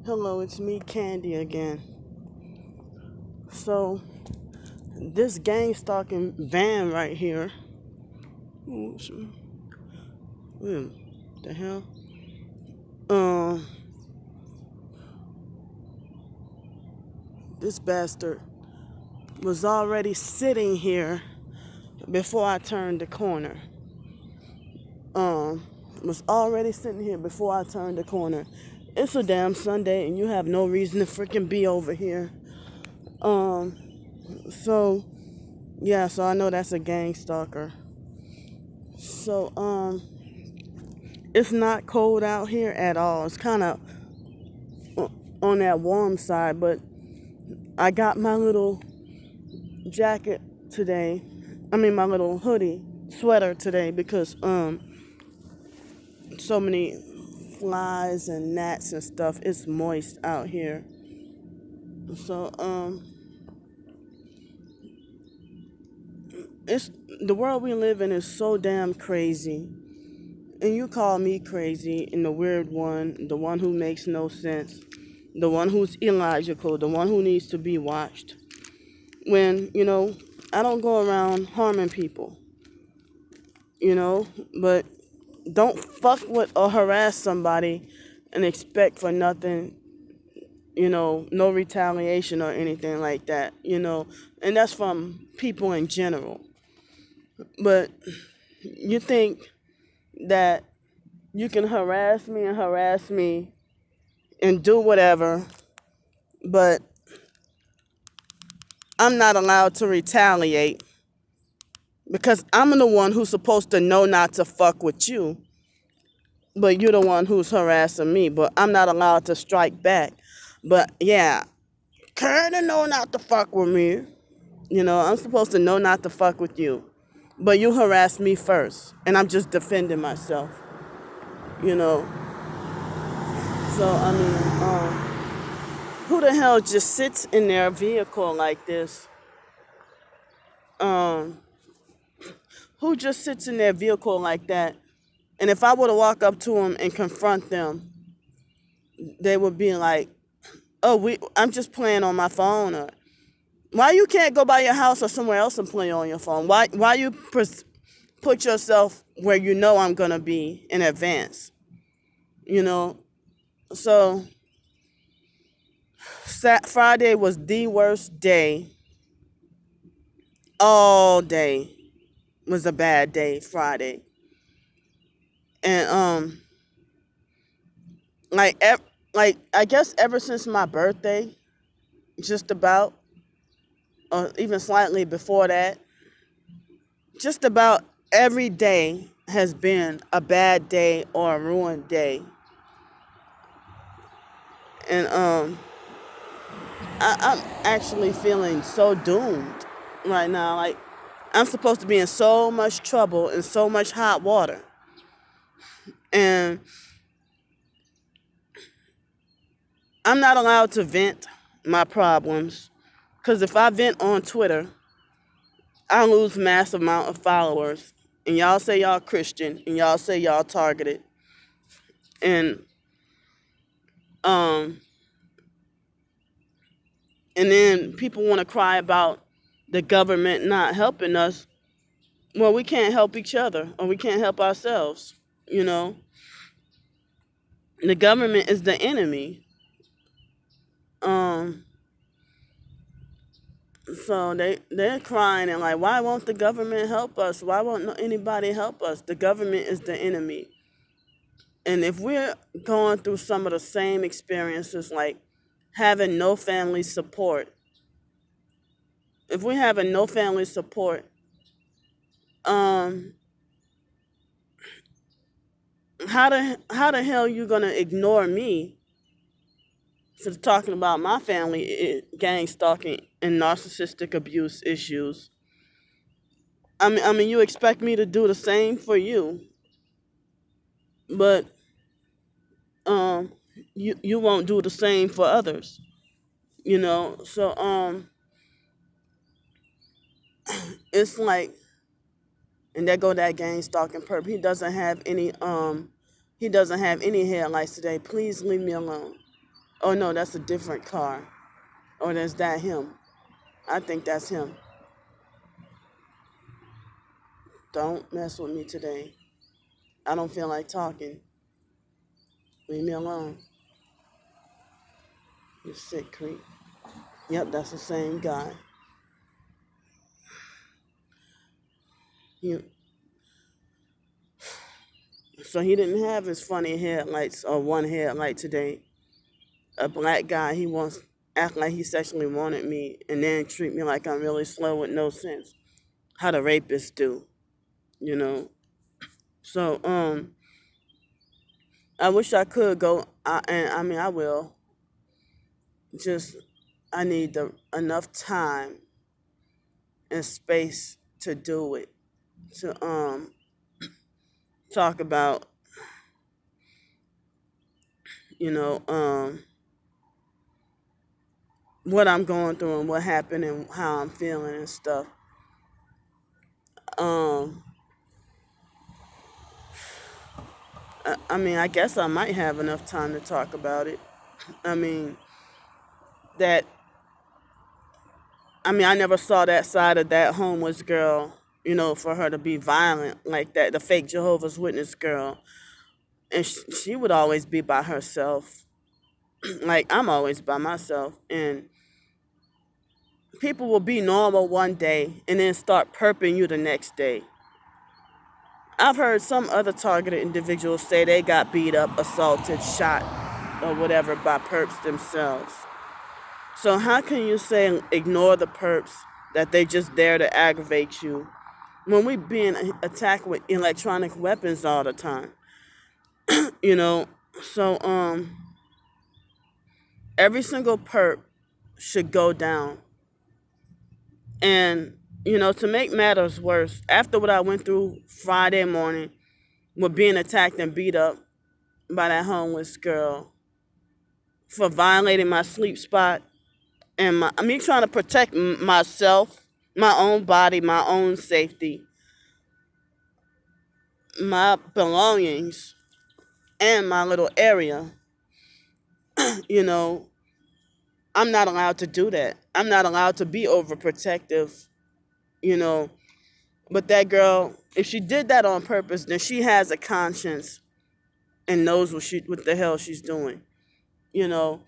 Hello, it's me, Candy, again. So, this gang stalking van right here. The hell? Um, this bastard was already sitting here before I turned the corner. Was already sitting here before I turned the corner. It's a damn Sunday, and you have no reason to freaking be over here. So yeah, so I know that's a gang stalker. So it's not cold out here at all. It's kind of on that warm side, but I got my little jacket today. My little hoodie, sweater today because so many flies and gnats and stuff. It's moist out here. So it's the world we live in is so damn crazy. And you call me crazy and the weird one, the one who makes no sense, the one who's illogical, the one who needs to be watched. When, I don't go around harming people, but don't fuck with or harass somebody and expect for nothing, no retaliation or anything like that, and that's from people in general. But you think that you can harass me and do whatever, but I'm not allowed to retaliate because I'm the one who's supposed to know not to fuck with you, but you're the one who's harassing me, but I'm not allowed to strike back. But yeah, kinda know not to fuck with me. I'm supposed to know not to fuck with you, but you harass me first, and I'm just defending myself, you know. So, who the hell just sits in their vehicle like this? Um, who just sits in their vehicle like that? And if I were to walk up to them and confront them, they would be like, "Oh, I'm just playing on my phone." Or, why you can't go by your house or somewhere else and play on your phone? Why you put yourself where you know I'm gonna be in advance? You know. So Friday was the worst day. All day was a bad day. Friday, and like I guess ever since my birthday, just about, or even slightly before that, just about every day has been a bad day or a ruined day. And I'm actually feeling so doomed right now. Like, I'm supposed to be in so much trouble and so much hot water. And I'm not allowed to vent my problems because if I vent on Twitter, I lose massive amount of followers. And y'all say y'all Christian and y'all say y'all targeted. And um and then people want to cry about the government not helping us. Well, we can't help each other or we can't help ourselves, you know. The government is the enemy. Um so they're crying and like, why won't the government help us? Why won't anybody help us? The government is the enemy. And if we're going through some of the same experiences, like having no family support, if we're having no family support, um, how the hell you gonna ignore me for talking about my family gang stalking and narcissistic abuse issues? I mean, you expect me to do the same for you, but um, you won't do the same for others, you know. So it's like, and there go that gang stalking perp. He doesn't have any headlights today. Please leave me alone. Oh no, that's a different car. Or there's that him. I think that's him. Don't mess with me today. I don't feel like talking. Leave me alone. You sick creep. Yep, that's the same guy. You, so he didn't have his funny headlights or one headlight today. A black guy, he wants act like he sexually wanted me and then treat me like I'm really slow with no sense. How the rapists do, you know. So I wish I could go. And I mean I will. Just I need enough time and space to do it. To talk about, you know, what I'm going through and what happened and how I'm feeling and stuff. Um, I mean, I guess I might have enough time to talk about it. I mean, that, I mean, I never saw that side of that homeless girl, you know, for her to be violent like that, the fake Jehovah's Witness girl. And she would always be by herself. Like, I'm always by myself. And people will be normal one day and then start perping you the next day. I've heard some other targeted individuals say they got beat up, assaulted, shot, or whatever by perps themselves. So how can you say ignore the perps, that they just there to aggravate you, when we being attacked with electronic weapons all the time? You know, so every single perp should go down. And you know, to make matters worse, after what I went through Friday morning with being attacked and beat up by that homeless girl for violating my sleep spot and me trying to protect myself, my own body, my own safety, my belongings, and my little area, you know, I'm not allowed to do that. I'm not allowed to be overprotective, you know. But that girl, if she did that on purpose, then she has a conscience and knows what the hell she's doing. You know,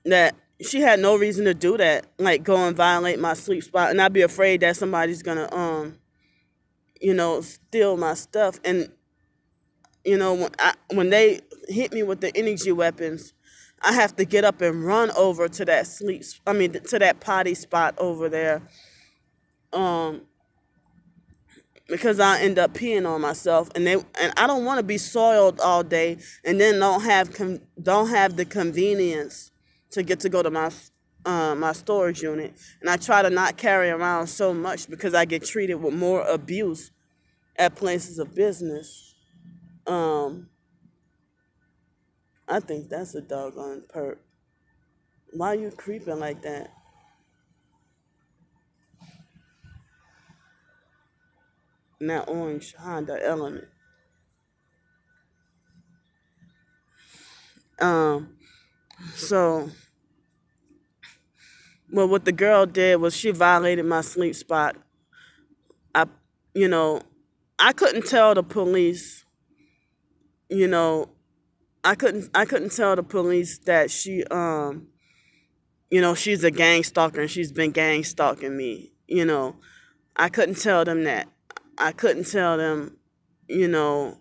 that she had no reason to do that, like go and violate my sleep spot, and I'd be afraid that somebody's gonna you know, steal my stuff. And you know, when they hit me with the energy weapons, I have to get up and run over to that to that potty spot over there, um, because I end up peeing on myself, and I don't want to be soiled all day, and then don't have the convenience to get to go to my storage unit, and I try to not carry around so much because I get treated with more abuse at places of business. Um, I think that's a doggone perp. Why you creeping like that? In that orange Honda Element. Um, so, well, what the girl did was she violated my sleep spot. I, you know, I couldn't tell the police, you know, I couldn't tell the police that she, you know, she's a gang stalker and she's been gang stalking me. You know, I couldn't tell them that. I couldn't tell them, you know,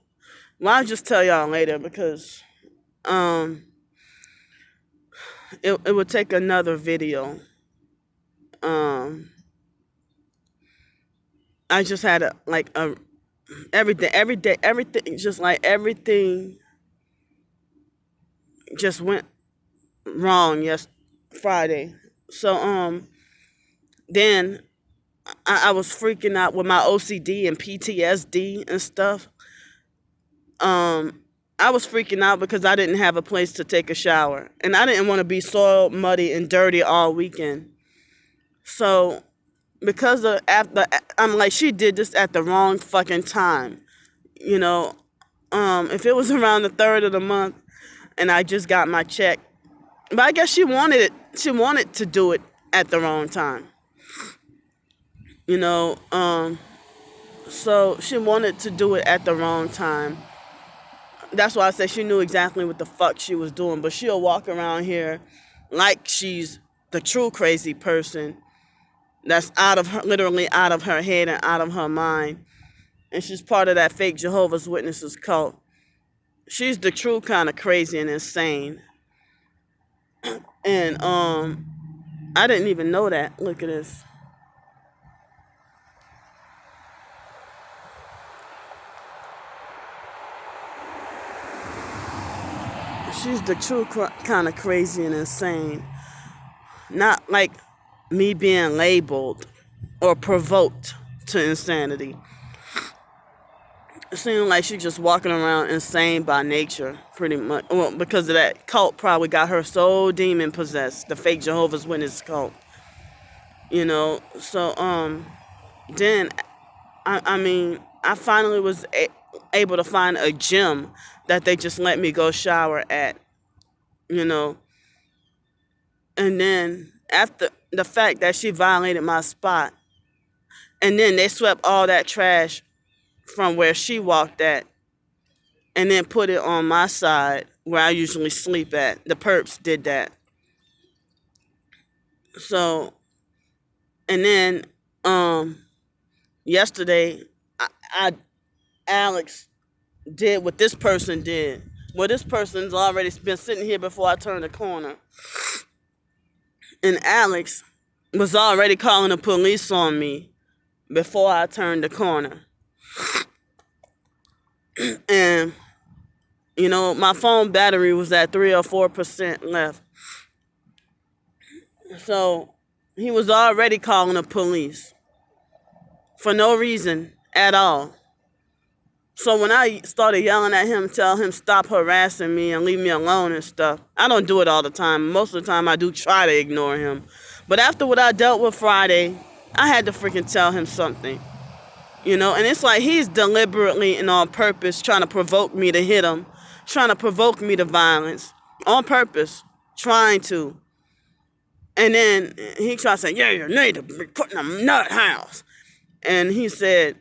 well, I'll just tell y'all later because um, it would take another video. Um, I just had everything, just like everything just went wrong Friday. So then I was freaking out with my OCD and PTSD and stuff. I was freaking out because I didn't have a place to take a shower, and I didn't want to be soiled, muddy, and dirty all weekend. So because of after, I'm like, she did this at the wrong fucking time. You know, if it was around the third of the month, and I just got my check. But I guess she wanted it. She wanted to do it at the wrong time. You know, so she wanted to do it at the wrong time. That's why I said she knew exactly what the fuck she was doing. But she'll walk around here like she's the true crazy person that's literally out of her head and out of her mind. And she's part of that fake Jehovah's Witnesses cult. She's the true kind of crazy and insane. And I didn't even know that. Look at this. She's the true kind of crazy and insane. Not like me being labeled or provoked to insanity. It seems like she's just walking around insane by nature, pretty much. Well, because of that cult probably got her so demon possessed, the fake Jehovah's Witness cult. You know, so then I finally was able to find a gym that they just let me go shower at, you know. And then after the fact that she violated my spot, and then they swept all that trash from where she walked at and then put it on my side where I usually sleep at. The perps did that. So, and then yesterday, Alex did what this person did. Well, this person's already been sitting here before I turned the corner. And Alex was already calling the police on me before I turned the corner. And, you know, my phone battery was at 3 or 4% left. So he was already calling the police for no reason at all. So when I started yelling at him, tell him stop harassing me and leave me alone and stuff, I don't do it all the time. Most of the time I do try to ignore him. But after what I dealt with Friday, I had to freaking tell him something. You know, and it's like he's deliberately and on purpose trying to provoke me to hit him, trying to provoke me to violence, on purpose, trying to. And then he tried to say, yeah, you need to be put in a nut house. And he said,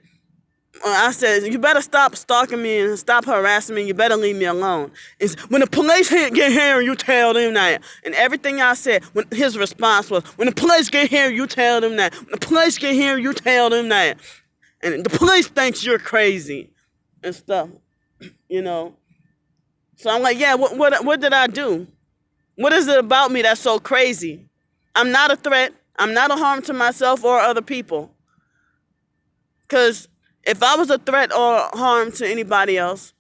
I said, you better stop stalking me and stop harassing me. You better leave me alone. It's when the police get here, you tell them that. And everything I said, his response was, when the police get here, you tell them that. When the police get here, you tell them that. And the police thinks you're crazy and stuff, you know. So I'm like, yeah, what did I do? What is it about me that's so crazy? I'm not a threat. I'm not a harm to myself or other people. Because if I was a threat or harm to anybody else,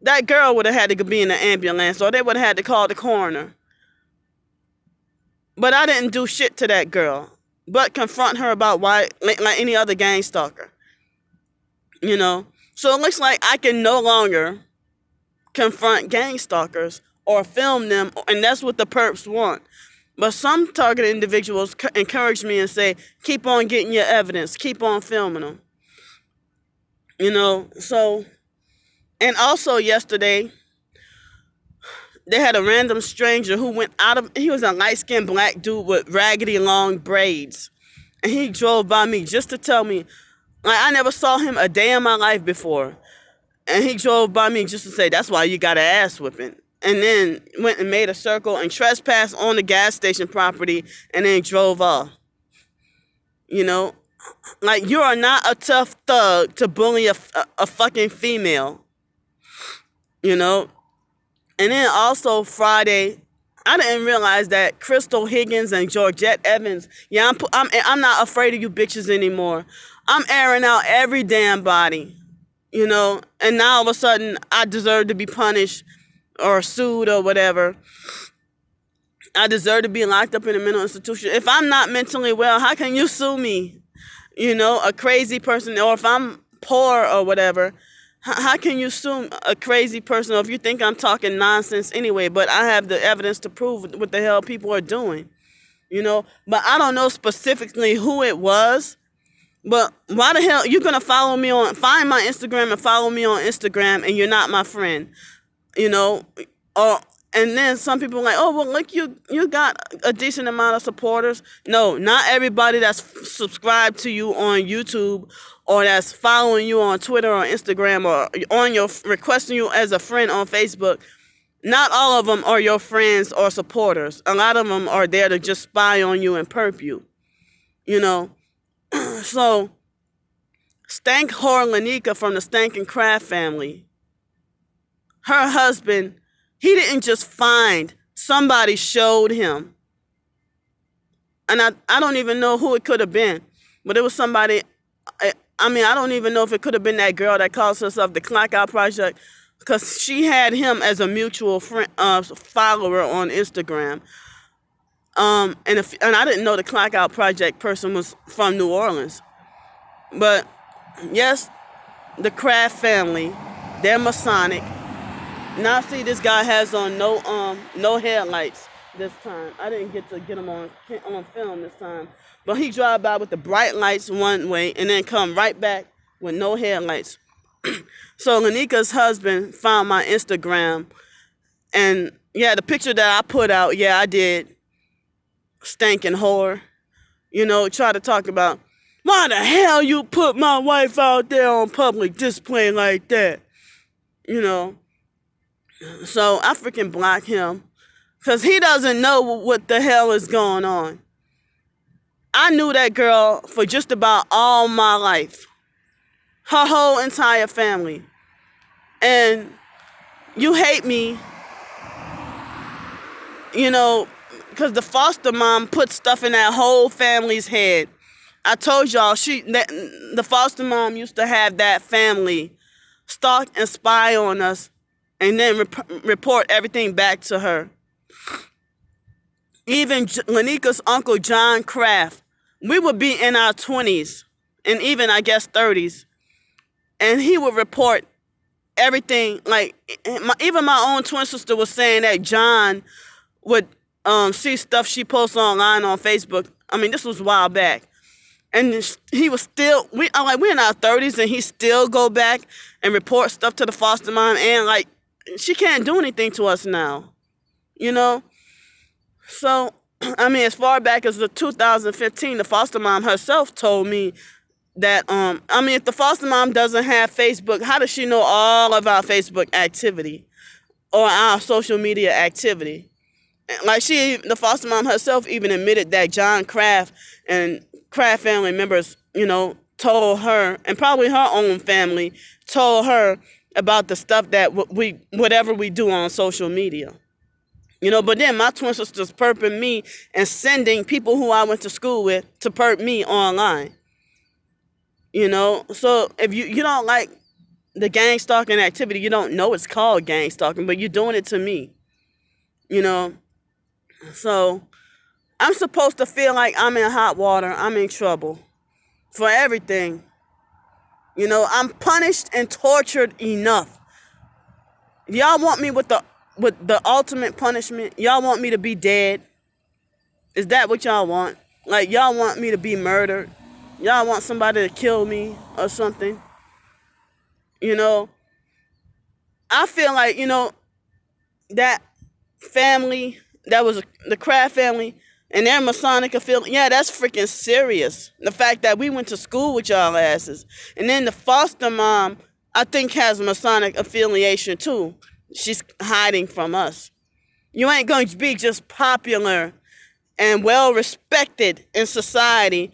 that girl would have had to be in the ambulance or they would have had to call the coroner. But I didn't do shit to that girl, but confront her about why, like any other gang stalker. You know? So it looks like I can no longer confront gang stalkers or film them, and that's what the perps want. But some targeted individuals encourage me and say, keep on getting your evidence, keep on filming them. You know, so, and also yesterday, they had a random stranger who he was a light-skinned black dude with raggedy long braids. And he drove by me just to tell me, like, I never saw him a day in my life before. And he drove by me just to say, that's why you got an ass whipping. And then went and made a circle and trespassed on the gas station property and then drove off. You know? Like, you are not a tough thug to bully a fucking female. You know? And then also Friday, I didn't realize that Crystal Higgins and Georgette Evans, yeah, I'm not afraid of you bitches anymore. I'm airing out every damn body. You know? And now all of a sudden, I deserve to be punished or sued or whatever. I deserve to be locked up in a mental institution. If I'm not mentally well, how can you sue me? You know, a crazy person, or if I'm poor or whatever, how can you sue a crazy person? Or if you think I'm talking nonsense anyway, but I have the evidence to prove what the hell people are doing, you know? But I don't know specifically who it was, but why the hell, you're going to find my Instagram and follow me on Instagram and you're not my friend, you know? Or and then some people are like, oh well, look, you got a decent amount of supporters. No, not everybody that's subscribed to you on YouTube or that's following you on Twitter or Instagram or on your requesting you as a friend on Facebook. Not all of them are your friends or supporters. A lot of them are there to just spy on you and perp you. You know, so Stank whore Lanika from the Stank and Craft family, her husband, he didn't just find, somebody showed him. And I don't even know who it could have been, but it was somebody. I mean, I don't even know if it could have been that girl that calls herself the Clock Out Project, because she had him as a mutual friend, follower on Instagram. And I didn't know the Clock Out Project person was from New Orleans. But yes, the Kraft family, they're Masonic. Now see, this guy has on no headlights this time. I didn't get to get him on film this time. But he drive by with the bright lights one way and then come right back with no headlights. So Lanika's husband found my Instagram, and yeah, the picture that I put out, yeah, I did. Stinking whore. You know, try to talk about, why the hell you put my wife out there on public display like that? You know. So I freaking block him because he doesn't know what the hell is going on. I knew that girl for just about all my life. Her whole entire family. And you hate me, you know, because the foster mom put stuff in that whole family's head. I told y'all the foster mom used to have that family stalk and spy on us and then report everything back to her. Even Lanika's uncle John Kraft, we would be in our 20s and even I guess 30s, and he would report everything. Like even my own twin sister was saying that John would see stuff she posts online on Facebook. I mean, this was a while back. And he was still, we're in our 30s and he still go back and report stuff to the foster mom, and like, she can't do anything to us now, you know? So, I mean, as far back as the 2015, the foster mom herself told me that, I mean, if the foster mom doesn't have Facebook, how does she know all of our Facebook activity or our social media activity? Like the foster mom herself even admitted that John Kraft and Kraft family members, you know, told her, and probably her own family told her about the stuff that whatever we do on social media. You know, but then my twin sister's perping me and sending people who I went to school with to perp me online. You know, so if you don't like the gang stalking activity, you don't know it's called gang stalking, but you're doing it to me. You know, so I'm supposed to feel like I'm in hot water, I'm in trouble for everything. You know, I'm punished and tortured enough. Y'all want me with the ultimate punishment? Y'all want me to be dead? Is that what y'all want? Like, y'all want me to be murdered? Y'all want somebody to kill me or something? You know, I feel like, you know, that family, that was the Kraft family, and their Masonic affiliation, yeah, that's freaking serious. The fact that we went to school with y'all asses. And then the foster mom, I think, has a Masonic affiliation too. She's hiding from us. You ain't going to be just popular and well respected in society,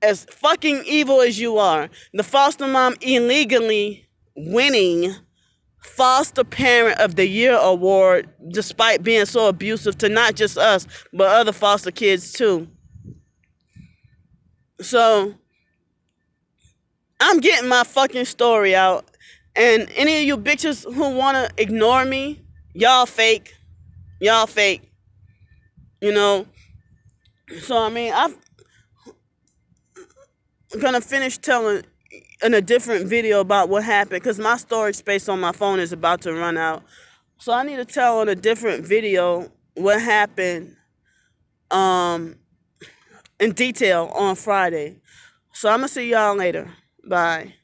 as fucking evil as you are. The foster mom illegally winning Foster Parent of the Year award despite being so abusive to not just us, but other foster kids too. So, I'm getting my fucking story out. And any of you bitches who want to ignore me, y'all fake. Y'all fake. You know? So, I mean, I'm going to finish telling in a different video about what happened, because my storage space on my phone is about to run out. So I need to tell in a different video what happened in detail on Friday. So I'm going to see y'all later. Bye.